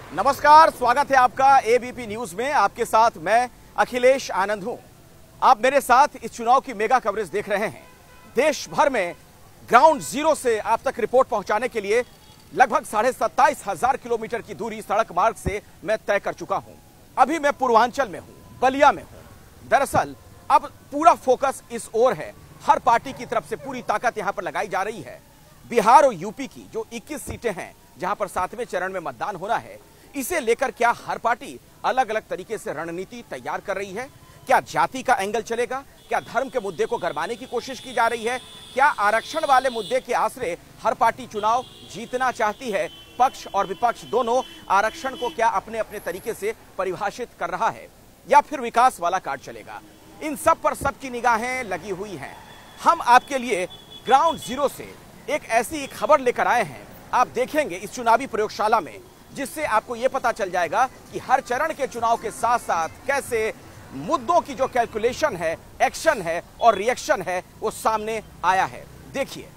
नमस्कार, स्वागत है आपका एबीपी न्यूज में। आपके साथ मैं अखिलेश आनंद हूं। आप मेरे साथ इस चुनाव की मेगा कवरेज देख रहे हैं। देश भर में ग्राउंड जीरो से आप तक रिपोर्ट पहुंचाने के लिए लगभग 27,500 किलोमीटर की दूरी सड़क मार्ग से मैं तय कर चुका हूं। अभी मैं पूर्वांचल में हूं, बलिया में हूं। दरअसल अब पूरा फोकस इस ओर है। हर पार्टी की तरफ से पूरी ताकत यहां पर लगाई जा रही है। बिहार और यूपी की जो 21 सीटें हैं, जहां पर 7वें चरण में मतदान होना है, इसे लेकर क्या हर पार्टी अलग अलग तरीके से रणनीति तैयार कर रही है? क्या जाति का एंगल चलेगा? क्या धर्म के मुद्दे को गरमाने की कोशिश की जा रही है? क्या आरक्षण वाले मुद्दे के आसरे हर पार्टी चुनाव जीतना चाहती है? पक्ष और विपक्ष दोनों आरक्षण को क्या अपने अपने तरीके से परिभाषित कर रहा है, या फिर विकास वाला कार्ड चलेगा? इन सब पर सबकी निगाहें लगी हुई हैं। हम आपके लिए ग्राउंड जीरो से एक ऐसी खबर लेकर आए हैं, आप देखेंगे इस चुनावी प्रयोगशाला में, जिससे आपको यह पता चल जाएगा कि हर चरण के चुनाव के साथ साथ कैसे मुद्दों की जो कैलकुलेशन है, एक्शन है और रिएक्शन है, वो सामने आया है। देखिए।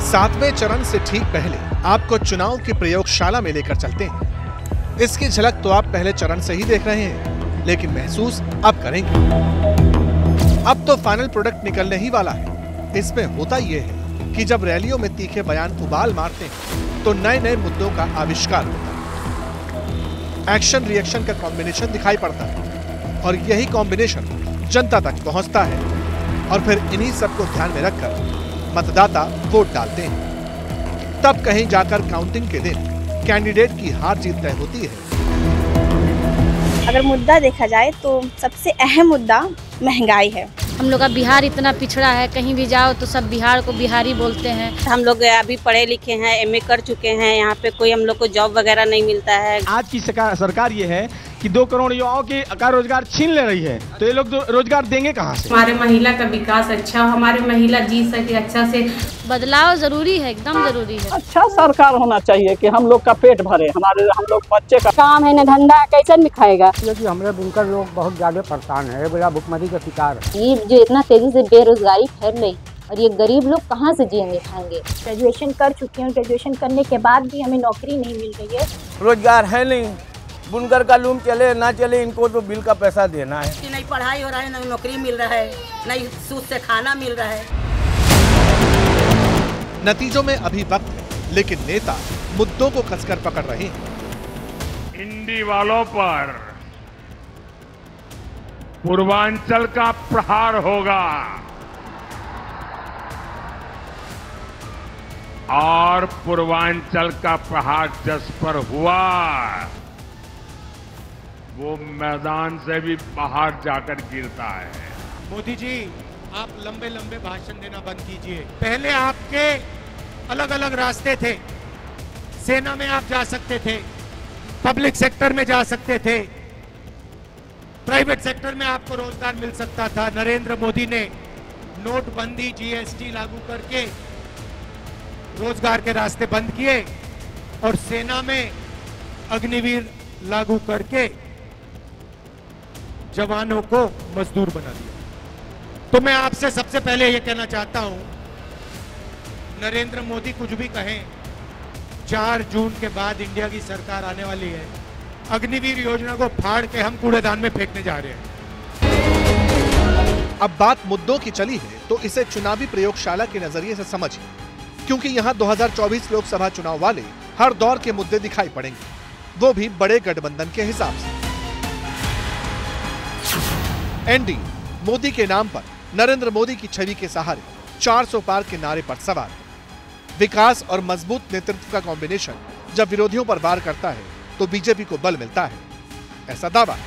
सातवें चरण से ठीक पहले आपको चुनाव की प्रयोगशाला में लेकर चलते हैं। इसकी झलक तो आप पहले चरण से ही देख रहे हैं, लेकिन महसूस अब करेंगे। अब तो फाइनल प्रोडक्ट निकलने ही वाला है। इसमें होता यह है कि जब रैलियों में तीखे बयान उबाल मारते हैं तो नए नए मुद्दों का आविष्कार होता है। एक्शन रिएक्शन का कॉम्बिनेशन दिखाई पड़ता है और यही कॉम्बिनेशन जनता तक पहुंचता है और फिर इन्हीं सबको ध्यान में रखकर मतदाता वोट डालते हैं। तब कहीं जाकर काउंटिंग के दिन कैंडिडेट की हार जीत तय होती है। अगर मुद्दा देखा जाए तो सबसे अहम मुद्दा महंगाई है। हम लोग का बिहार इतना पिछड़ा है, कहीं भी जाओ तो सब बिहार को बिहारी बोलते हैं। हम लोग अभी पढ़े लिखे हैं, एमए कर चुके हैं, यहाँ पे कोई हम लोग को जॉब वगैरह नहीं मिलता है। आज की सरकार ये है कि 2 करोड़ युवाओं का रोजगार छीन ले रही है, तो ये लोग रोजगार देंगे कहाँ से? हमारे महिला का विकास अच्छा हो, हमारे महिला जी सके अच्छा से। बदलाव जरूरी है, एकदम जरूरी है। अच्छा सरकार होना चाहिए कि हम लोग का पेट भरे, हम लोग बच्चे का काम है न धंधा है, कैसे में खाएगा? क्योंकि हमारे बुनकर लोग बहुत ज्यादा परेशान है, बड़ा भुखमरी का शिकार है। ये जो इतना तेजी से बेरोजगारी फैल रही और ये गरीब लोग कहाँ से जिएंगे खाएंगे? ग्रेजुएशन कर चुके हैं, ग्रेजुएशन करने के बाद भी हमें नौकरी नहीं मिल रही है। रोजगार है नहीं, बुनकर का लूम चले ना चले, इनको तो बिल का पैसा देना है। नहीं पढ़ाई हो रहा है, नहीं नौकरी मिल रहा है, नहीं सूद से खाना मिल रहा है। नतीजों में अभी वक्त है, लेकिन नेता मुद्दों को कसकर पकड़ रहे हैं। इंडी वालों पर पूर्वांचल का प्रहार होगा और पूर्वांचल का प्रहार जिस पर हुआ वो मैदान से भी बाहर जाकर गिरता है। मोदी जी, आप लंबे लंबे भाषण देना बंद कीजिए। पहले आपके अलग अलग रास्ते थे। सेना में आप जा सकते थे, पब्लिक सेक्टर में जा सकते थे, प्राइवेट सेक्टर में आपको रोजगार मिल सकता था। नरेंद्र मोदी ने नोटबंदी, जीएसटी लागू करके रोजगार के रास्ते बंद किए और सेना में अग्निवीर लागू करके जवानों को मजदूर बना दिया। तो मैं आपसे सबसे पहले यह कहना चाहता हूं, नरेंद्र मोदी कुछ भी कहें, 4 जून के बाद इंडिया की सरकार आने वाली है। अग्निवीर योजना को फाड़ के हम कूड़ेदान में फेंकने जा रहे हैं। अब बात मुद्दों की चली है तो इसे चुनावी प्रयोगशाला के नजरिए से समझिए, क्योंकि यहाँ 2024 लोकसभा चुनाव वाले हर दौर के मुद्दे दिखाई पड़ेंगे, वो भी बड़े गठबंधन के हिसाब से। एनडी मोदी के नाम पर नरेंद्र मोदी की छवि के सहारे 400 पार के नारे पर सवार है। विकास और मजबूत नेतृत्व का कॉम्बिनेशन जब विरोधियों पर वार करता है तो बीजेपी को बल मिलता है, ऐसा दावा है।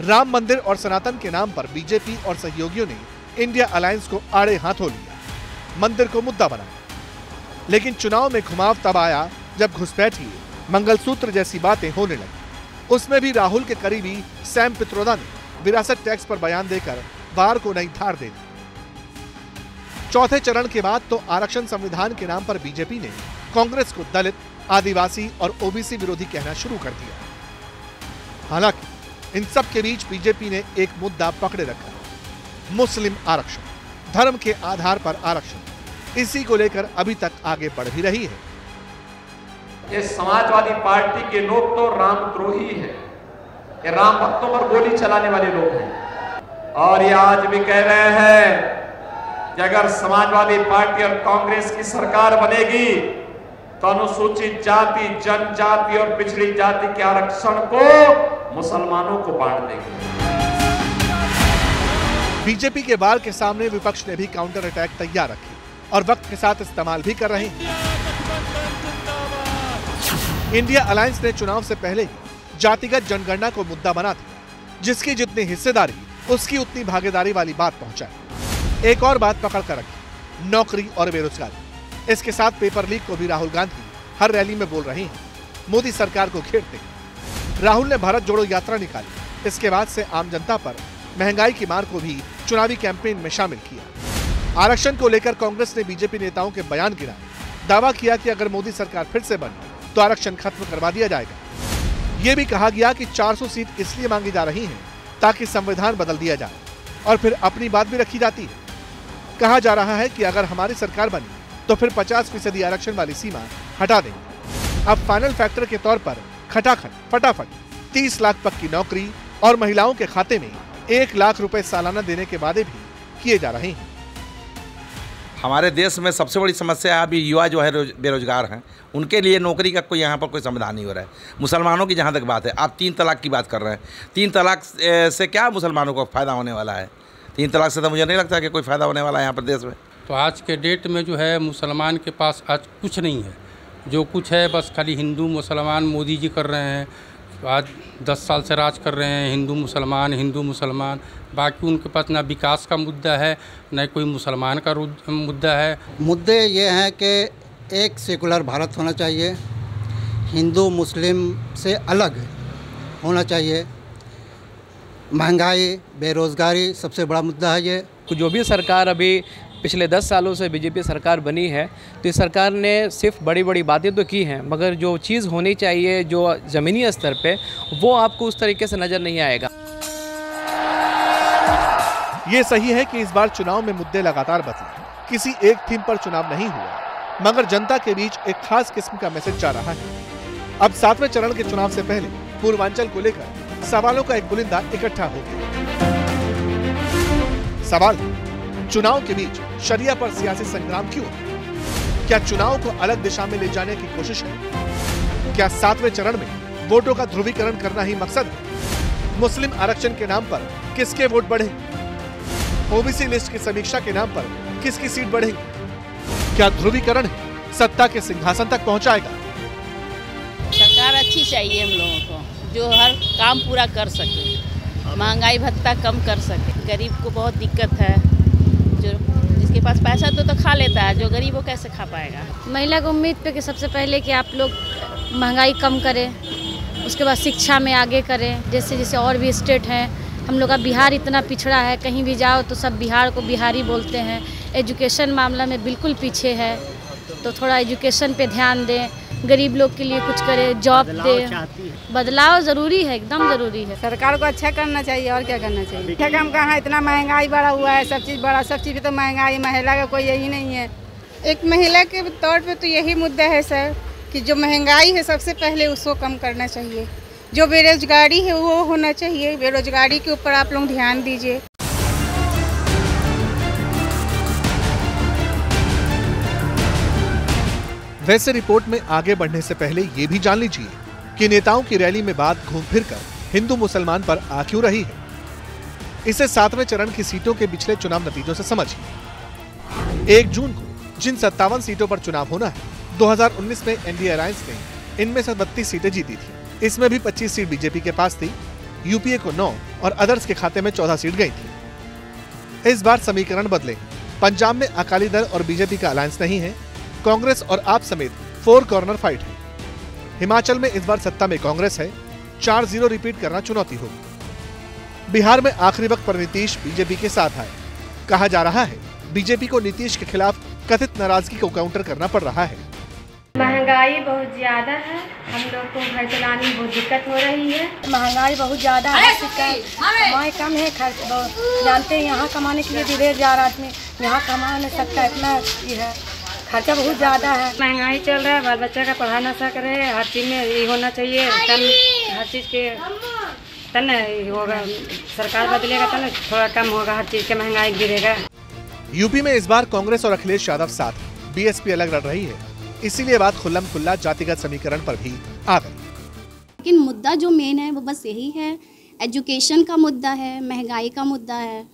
राम मंदिर और सनातन के नाम पर बीजेपी और सहयोगियों ने इंडिया अलायंस को आड़े हाथों लिया, मंदिर को मुद्दा बनाया। लेकिन चुनाव में घुमाव तब आया जब घुसपैठी, मंगलसूत्र जैसी बातें होने लगी। उसमें भी राहुल के करीबी सैम पित्रोदा ने विरासत टैक्स पर बयान देकर वार को नई धार दे दी। चौथे चरण के बाद तो आरक्षण संविधान के नाम पर बीजेपी ने कांग्रेस को दलित, आदिवासी और ओबीसी विरोधी कहना शुरू कर दिया। हालांकि इन सब के बीच बीजेपी ने एक मुद्दा पकड़े रखा, मुस्लिम आरक्षण, धर्म के आधार पर आरक्षण। इसी को लेकर अभी तक आगे बढ़ भी रही है। ये समाजवादी पार्टी के लोग तो रामद्रोही है, ये राम भक्तों पर गोली चलाने वाले लोग हैं और ये आज भी कह रहे हैं कि अगर समाजवादी पार्टी और कांग्रेस की सरकार बनेगी तो अनुसूचित जाति, जनजाति और पिछड़ी जाति के आरक्षण को मुसलमानों को बांट देगी। बीजेपी के वार के सामने विपक्ष ने भी काउंटर अटैक तैयार रखी और वक्त के साथ इस्तेमाल भी कर रहे हैं। इंडिया अलायंस ने चुनाव से पहले ही जातिगत जनगणना को मुद्दा बना दिया, जिसकी जितनी हिस्सेदारी उसकी उतनी भागीदारी वाली बात पहुंचाई। एक और बात पकड़ कर रखी, नौकरी और बेरोजगारी। इसके साथ पेपर लीक को भी राहुल गांधी हर रैली में बोल रहे हैं, मोदी सरकार को घेरते हैं। राहुल ने भारत जोड़ो यात्रा निकाली। इसके बाद से आम जनता पर महंगाई की मार को भी चुनावी कैंपेन में शामिल किया। आरक्षण को लेकर कांग्रेस ने बीजेपी नेताओं के बयान गिराए, दावा किया कि अगर मोदी सरकार फिर से बनी तो आरक्षण खत्म करवा दिया जाएगा। ये भी कहा गया कि 400 सीट इसलिए मांगी जा रही हैं ताकि संविधान बदल दिया जाए और फिर अपनी बात भी रखी जाती है। कहा जा रहा है कि अगर हमारी सरकार बनी तो फिर 50% आरक्षण वाली सीमा हटा देंगे। अब फाइनल फैक्टर के तौर पर खटाखट फटाफट 30 लाख पक्की नौकरी और महिलाओं के खाते में 1 लाख रुपए सालाना देने के वादे भी किए जा रहे हैं। हमारे देश में सबसे बड़ी समस्या अभी युवा जो है बेरोजगार हैं, उनके लिए नौकरी का कोई यहाँ पर कोई समाधान नहीं हो रहा है। मुसलमानों की जहाँ तक बात है, आप 3 तलाक की बात कर रहे हैं। 3 तलाक से क्या मुसलमानों को फ़ायदा होने वाला है? 3 तलाक से तो मुझे नहीं लगता कि कोई फ़ायदा होने वाला है यहाँ पर देश में। तो आज के डेट में जो है मुसलमान के पास आज कुछ नहीं है। जो कुछ है बस खाली हिंदू मुसलमान मोदी जी कर रहे हैं। आज 10 साल से राज कर रहे हैं, हिंदू मुसलमान। बाकी उनके पास ना विकास का मुद्दा है, न कोई मुसलमान का मुद्दा है। मुद्दे ये हैं कि एक सेकुलर भारत होना चाहिए, हिंदू मुस्लिम से अलग होना चाहिए। महंगाई, बेरोज़गारी सबसे बड़ा मुद्दा है ये। जो भी सरकार अभी पिछले 10 सालों से बीजेपी सरकार बनी है, तो इस सरकार ने सिर्फ बड़ी बड़ी बातें तो की हैं, मगर जो चीज़ होनी चाहिए जो ज़मीनी स्तर पे, वो आपको उस तरीके से नज़र नहीं आएगा। ये सही है कि इस बार चुनाव में मुद्दे लगातार बदले, किसी एक थीम पर चुनाव नहीं हुआ, मगर जनता के बीच एक खास किस्म का मैसेज जा रहा है। अब 7वें चरण के चुनाव से पहले पूर्वांचल को लेकर सवालों का एक बुलंदा इकट्ठा हो गया। सवाल, चुनाव के बीच शरिया पर सियासी संग्राम क्यों? क्या चुनाव को अलग दिशा में ले जाने की कोशिश है? क्या 7वें चरण में वोटों का ध्रुवीकरण करना ही मकसद है? मुस्लिम आरक्षण के नाम पर किसके वोट बढ़ेंगे? ओबीसी लिस्ट की समीक्षा के नाम पर किसकी सीट बढ़ेगी? क्या ध्रुवीकरण सत्ता के सिंहासन तक पहुंचाएगा? सरकार अच्छी चाहिए हम लोगों को, जो हर काम पूरा कर सके, महंगाई भत्ता कम कर सके। गरीब को बहुत दिक्कत है, जो जिसके पास पैसा तो खा लेता है, जो गरीब वो कैसे खा पाएगा। महिला को उम्मीद पे कि सबसे पहले कि आप लोग महंगाई कम करें, उसके बाद शिक्षा में आगे करें। जैसे जैसे और भी स्टेट हैं, हम लोग का बिहार इतना पिछड़ा है, कहीं भी जाओ तो सब बिहार को बिहारी बोलते हैं। एजुकेशन मामला में बिल्कुल पीछे है, तो थोड़ा एजुकेशन पे ध्यान दें, गरीब लोग के लिए कुछ करें, जॉब दें। बदलाव ज़रूरी है, एकदम ज़रूरी है। सरकार को अच्छा करना चाहिए और क्या करना चाहिए। क्या काम कहाँ, इतना महंगाई बढ़ा हुआ है, सब चीज़ बढ़ा, सब चीज़ पे तो महंगाई। महिला का कोई यही नहीं है। एक महिला के तौर पे तो यही मुद्दा है सर, कि जो महंगाई है सबसे पहले उसको कम करना चाहिए। जो बेरोजगारी है वो होना चाहिए, बेरोजगारी के ऊपर आप लोग ध्यान दीजिए। वैसे रिपोर्ट में आगे बढ़ने से पहले ये भी जान लीजिए कि नेताओं की रैली में बात घूम फिर कर हिंदू मुसलमान पर आ क्यों रही है। इसे 7वें चरण की सीटों के पिछले चुनाव नतीजों से समझिए। 1 जून को जिन 57 सीटों पर चुनाव होना है, 2019 में एनडीए अलायंस ने इनमें से 32 सीटें जीती थी। इसमें भी 25 सीट बीजेपी के पास थी, यूपीए को 9 और अदर्स के खाते में 14 सीट गई थी। इस बार समीकरण बदले। पंजाब में अकाली दल और बीजेपी का अलायंस नहीं है, कांग्रेस और आप समेत 4 कॉर्नर फाइट है। हिमाचल में इस बार सत्ता में कांग्रेस है, 4-0 रिपीट करना चुनौती होगी। बिहार में आखिरी वक्त पर नीतीश बीजेपी के साथ आए। कहा जा रहा है बीजेपी को नीतीश के खिलाफ कथित नाराजगी को काउंटर करना पड़ रहा है। महंगाई बहुत ज़्यादा है, हम लोग को घर चलाने में बहुत दिक्कत हो रही है। महंगाई बहुत ज़्यादा है, कमाई कम है, खर्च बहुत। जानते हैं यहाँ कमाने के लिए विदेश जा रहा आदमी, यहाँ कमा नहीं सकता, इतना ये है, खर्चा बहुत ज़्यादा है। महंगाई चल रहा है, बाल बच्चा का पढ़ा ना सक रहे, हर चीज़ में ये होना चाहिए, तब हर चीज़ के तब न होगा, सरकार बदलेगा तब न थोड़ा कम होगा, हर चीज़ का महंगाई गिरेगा। यूपी में इस बार कांग्रेस और अखिलेश यादव साथ, बीएसपी अलग लड़ रही है, इसीलिए बात खुल्लम खुल्ला जातिगत समीकरण पर भी आ गई। लेकिन मुद्दा जो मेन है वो बस यही है, एजुकेशन का मुद्दा है, महंगाई का मुद्दा है,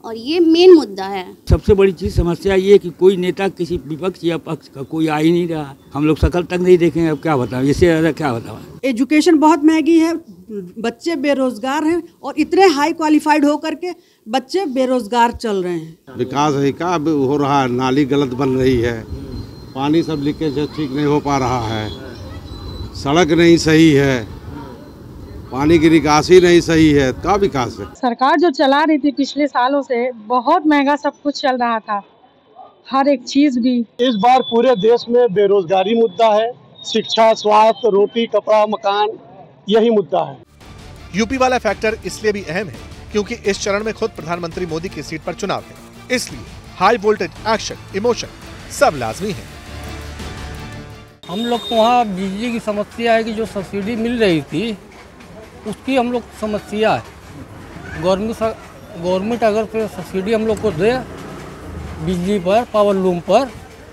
और ये मेन मुद्दा है। सबसे बड़ी चीज समस्या ये कि कोई नेता किसी विपक्ष या पक्ष का कोई आ ही नहीं रहा। हम लोग शकल तक नहीं देखेंगे, अब क्या बताओ, इससे ज़्यादा क्या बताओ। एजुकेशन बहुत महंगी है, बच्चे बेरोजगार हैं, और इतने हाई क्वालिफाइड होकर के बच्चे बेरोजगार चल रहे हैं। विकास है का हो रहा है, नाली गलत बन रही है, पानी सब लीकेज ठीक नहीं हो पा रहा है, सड़क नहीं सही है, पानी की निकासी नहीं सही है, क्या विकास है। सरकार जो चला रही थी पिछले सालों से बहुत महंगा सब कुछ चल रहा था, हर एक चीज भी। इस बार पूरे देश में बेरोजगारी मुद्दा है, शिक्षा, स्वास्थ्य, रोटी, कपड़ा, मकान, यही मुद्दा है। यूपी वाला फैक्टर इसलिए भी अहम है क्योंकि इस चरण में खुद प्रधानमंत्री मोदी की सीट पर चुनाव है, इसलिए हाई वोल्टेज एक्शन, इमोशन सब लाजमी है। हम लोग को वहाँ बिजली की समस्या है कि जो सब्सिडी मिल रही थी उसकी हम लोग समस्या है। गवर्नमेंट अगर फिर सब्सिडी हम लोग को दे बिजली पर, पावर लूम पर,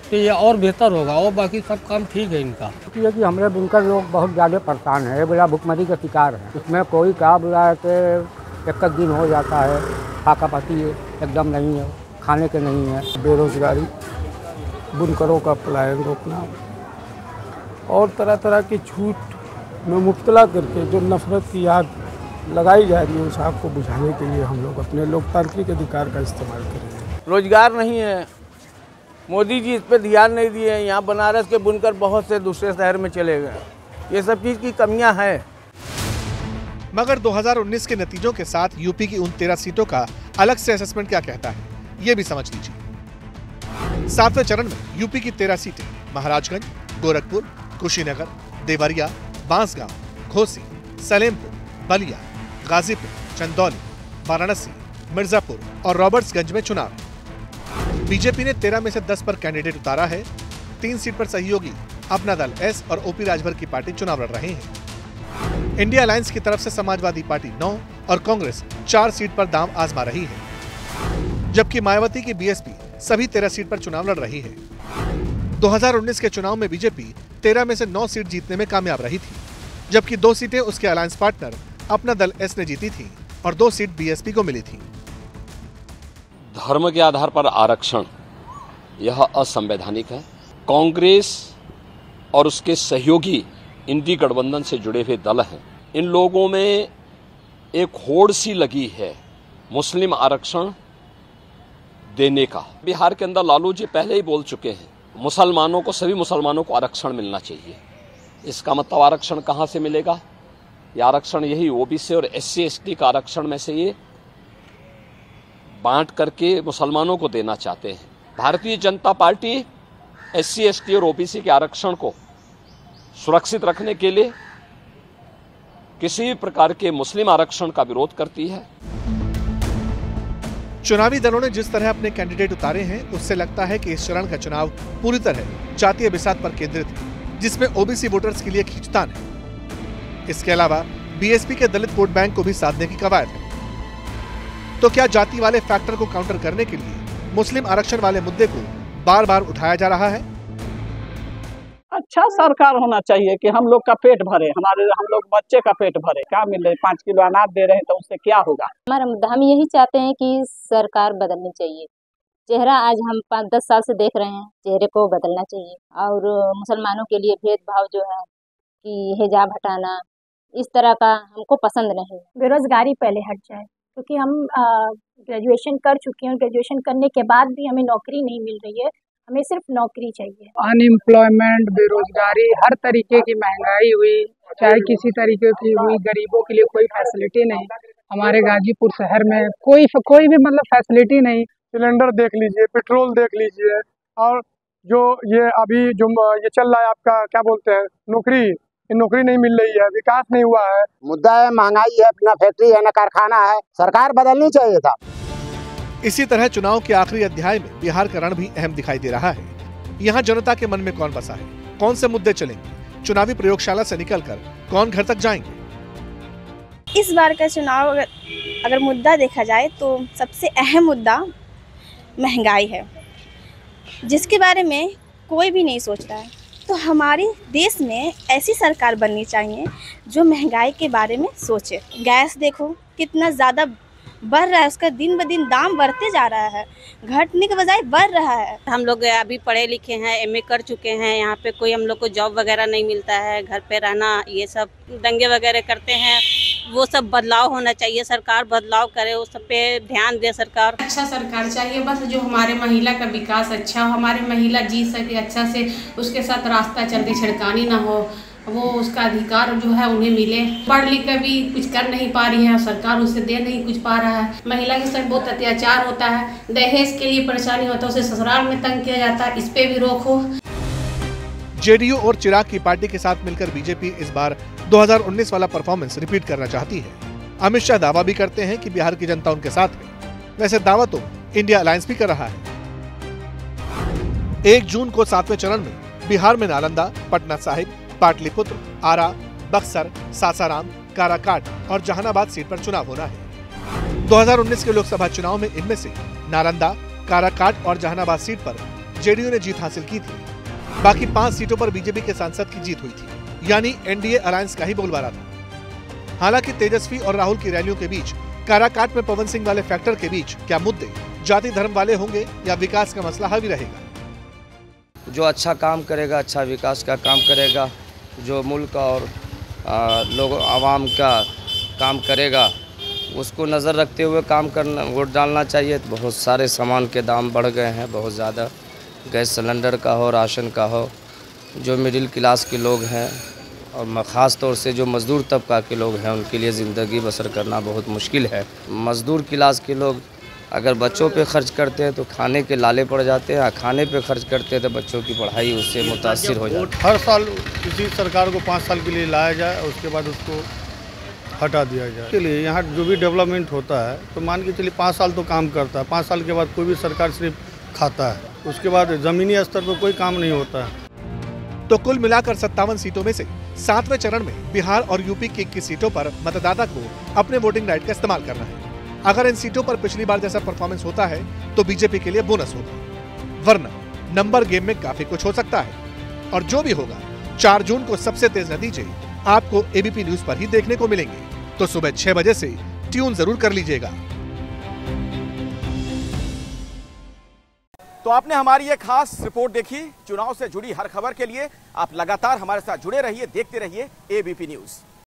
तो ये और बेहतर होगा, और बाकी सब काम ठीक है इनका। ये कि हमारे बुनकर लोग बहुत ज़्यादा परेशान है, बड़ा भुखमरी का शिकार है। इसमें कोई क्या बुला के एक दिन हो जाता है, फाका पाती एकदम नहीं है, खाने के नहीं है। बेरोजगारी, बुनकरों का पलायन रोकना और तरह तरह की छूट में मुब्तला करके जो नफरत की आग लगाई जा रही है उस आग को बुझाने के लिए हम लोग अपने लोकतांत्रिक अधिकार का इस्तेमाल करेंगे। रोजगार नहीं है, मोदी जी इस पर ध्यान नहीं दिए, यहाँ बनारस के बुनकर बहुत से दूसरे शहर में चले गए, ये सब चीज़ की कमियां हैं। मगर 2019 के नतीजों के साथ यूपी की उन 13 सीटों का अलग से असेसमेंट क्या कहता है, ये भी समझ लीजिए। 7वें चरण में यूपी की 13 सीटें महाराजगंज, गोरखपुर, कुशीनगर, देवरिया, बांसगांव, घोसी, सलेमपुर, बलिया, गाजीपुर, चंदौली, वाराणसी, मिर्जापुर और रॉबर्ट्सगंज में चुनाव। बीजेपी ने 13 में से 10 पर कैंडिडेट उतारा है। 3 सीट पर सहयोगी अपना दल एस और ओपी राजभर की पार्टी चुनाव लड़ रहे हैं। इंडिया अलायंस की तरफ से समाजवादी पार्टी 9 और कांग्रेस 4 सीट पर दांव आजमा रही है, जबकि मायावती की बीएसपी सभी 13 सीट पर चुनाव लड़ रही है। 2019 के चुनाव में बीजेपी 13 में से 9 सीट जीतने में कामयाब रही थी, जबकि 2 सीटें उसके अलायंस पार्टनर अपना दल एस ने जीती थी और 2 सीट बीएसपी को मिली थी। धर्म के आधार पर आरक्षण यह असंवैधानिक है। कांग्रेस और उसके सहयोगी इंडी गठबंधन से जुड़े हुए दल हैं, इन लोगों में एक होड़ सी लगी है मुस्लिम आरक्षण देने का। बिहार के अंदर लालू जी पहले ही बोल चुके हैं, मुसलमानों को, सभी मुसलमानों को आरक्षण मिलना चाहिए। इसका मतलब आरक्षण कहां से मिलेगा? ये आरक्षण यही ओबीसी और एससी एसटी का आरक्षण में से ये बांट करके मुसलमानों को देना चाहते हैं। Bharatiya Janata party SC ST और ओबीसी के आरक्षण को सुरक्षित रखने के लिए किसी भी प्रकार के मुस्लिम आरक्षण का विरोध करती है। चुनावी दलों ने जिस तरह अपने कैंडिडेट उतारे हैं, उससे लगता है कि इस चरण का चुनाव पूरी तरह जातीय बिसात पर केंद्रित है, जिसमें ओबीसी वोटर्स के लिए खींचतान है। इसके अलावा बीएसपी के दलित वोट बैंक को भी साधने की कवायद है। तो क्या जाति वाले फैक्टर को काउंटर करने के लिए मुस्लिम आरक्षण वाले मुद्दे को बार बार उठाया जा रहा है? अच्छा सरकार होना चाहिए कि हम लोग का पेट भरे, हम लोग बच्चे का पेट भरे। क्या मिल रहे, 5 किलो अनाज दे रहे हैं तो उससे क्या होगा? हमारा मुद्दा, हम यही चाहते हैं कि सरकार बदलनी चाहिए। चेहरा आज हम 5-10 साल से देख रहे हैं, चेहरे को बदलना चाहिए। और मुसलमानों के लिए भेदभाव जो है कि हिजाब हटाना, इस तरह का हमको पसंद नहीं। बेरोजगारी पहले हट जाए, क्योंकि हम ग्रेजुएशन कर चुके हैं, ग्रेजुएशन करने के बाद भी हमें नौकरी नहीं मिल रही है, हमें सिर्फ नौकरी चाहिए। अनएम्प्लॉयमेंट, बेरोजगारी, हर तरीके की महंगाई हुई, चाहे किसी तरीके की हुई, गरीबों के लिए कोई फैसिलिटी नहीं। हमारे गाजीपुर शहर में कोई भी मतलब फैसिलिटी नहीं। सिलेंडर देख लीजिए, पेट्रोल देख लीजिए, और जो ये अभी जो ये चल रहा है आपका क्या बोलते हैं नौकरी नहीं मिल रही है, विकास नहीं हुआ है। मुद्दा है महंगाई है, ना फैक्ट्री है, ना कारखाना है, सरकार बदलनी चाहिए था। इसी तरह चुनाव के आखिरी अध्याय में बिहार का रण भी अहम दिखाई दे रहा है। यहाँ जनता के मन में कौन बसा है, कौन से मुद्दे चलेंगे, चुनावी प्रयोगशाला से निकलकर कौन घर तक जाएंगे। इस बार का चुनाव अगर मुद्दा देखा जाए तो सबसे अहम मुद्दा महंगाई है, जिसके बारे में कोई भी नहीं सोच रहा है। तो हमारे देश में ऐसी सरकार बननी चाहिए जो महंगाई के बारे में सोचे। गैस देखो कितना ज़्यादा बढ़ रहा है, उसका दिन ब दिन दाम बढ़ते जा रहा है, घटने के बजाय बढ़ रहा है। हम लोग अभी पढ़े लिखे हैं, एमए कर चुके हैं, यहाँ पे कोई हम लोग को जॉब वगैरह नहीं मिलता है, घर पे रहना, ये सब दंगे वगैरह करते हैं, वो सब बदलाव होना चाहिए। सरकार बदलाव करे, उस सब पे ध्यान दे सरकार। अच्छा सरकार चाहिए, बस जो हमारे महिला का विकास अच्छा हो, हमारे महिला जी सके अच्छा से, उसके साथ रास्ता चलते छिड़कानी ना हो, वो उसका अधिकार जो है उन्हें मिले। पढ़ लिख कर भी कुछ कर नहीं पा रही है, सरकार उसे दे नहीं कुछ पा रहा है। महिला के साथ बहुत अत्याचार होता है, दहेज के लिए परेशानी होता है, उसे ससुराल में तंग किया जाता है, इस पे भी रोक हो। जेडीयू और चिराग की पार्टी के साथ मिलकर बीजेपी इस बार 2019 वाला परफॉर्मेंस रिपीट करना चाहती है। अमित शाह दावा भी करते हैं कि बिहार की जनता उनके साथ है। वैसे दावा तो इंडिया अलायंस भी कर रहा है। 1 जून को 7वें चरण में बिहार में नालंदा, पटना साहिब, पाटलिपुत्र, आरा, बक्सर, सासाराम, काराकाट और जहानाबाद सीट पर चुनाव होना है। 2019 के लोकसभा चुनाव में इनमें से नालंदा, काराकाट और जहानाबाद सीट पर जेडीयू ने जीत हासिल की थी। बाकी 5 सीटों पर बीजेपी के सांसद की जीत हुई थी, यानी एनडीए अलायंस का ही बोलबाला था। हालांकि तेजस्वी और राहुल की रैलियों के बीच काराकाट में पवन सिंह वाले फैक्टर के बीच क्या मुद्दे जाति धर्म वाले होंगे या विकास का मसला हावी रहेगा। जो अच्छा काम करेगा, अच्छा विकास का काम करेगा, जो मुल्क और लोग आवाम का काम करेगा, उसको नज़र रखते हुए काम करना, वोट डालना चाहिए। तो बहुत सारे सामान के दाम बढ़ गए हैं, बहुत ज़्यादा, गैस सिलेंडर का हो, राशन का हो। जो मिडिल क्लास के लोग हैं और ख़ास तौर से जो मज़दूर तबका के लोग हैं, उनके लिए ज़िंदगी बसर करना बहुत मुश्किल है। मज़दूर क्लास के लोग अगर बच्चों पे खर्च करते हैं तो खाने के लाले पड़ जाते हैं, खाने पे खर्च करते हैं तो बच्चों की पढ़ाई उससे मुतासिर हो जाती है। हर साल किसी सरकार को 5 साल के लिए लाया जाए और उसके बाद उसको हटा दिया जाए। के लिए यहाँ जो भी डेवलपमेंट होता है तो मान के चलिए 5 साल तो काम करता है, 5 साल के बाद कोई भी सरकार सिर्फ खाता है, उसके बाद ज़मीनी स्तर पर कोई काम नहीं होता है। तो कुल मिलाकर 57 सीटों में से 7वें चरण में बिहार और यूपी की 21 सीटों पर मतदाता को अपने वोटिंग राइट का इस्तेमाल करना है। अगर इन सीटों पर पिछली बार जैसा परफॉर्मेंस होता है तो बीजेपी के लिए बोनस होगा, वरना नंबर गेम में काफी कुछ हो सकता है। और जो भी होगा 4 जून को सबसे तेज नतीजे आपको एबीपी न्यूज पर ही देखने को मिलेंगे, तो सुबह 6 बजे से ट्यून जरूर कर लीजिएगा। तो आपने हमारी ये खास रिपोर्ट देखी। चुनाव से जुड़ी हर खबर के लिए आप लगातार हमारे साथ जुड़े रहिए, देखते रहिए एबीपी न्यूज।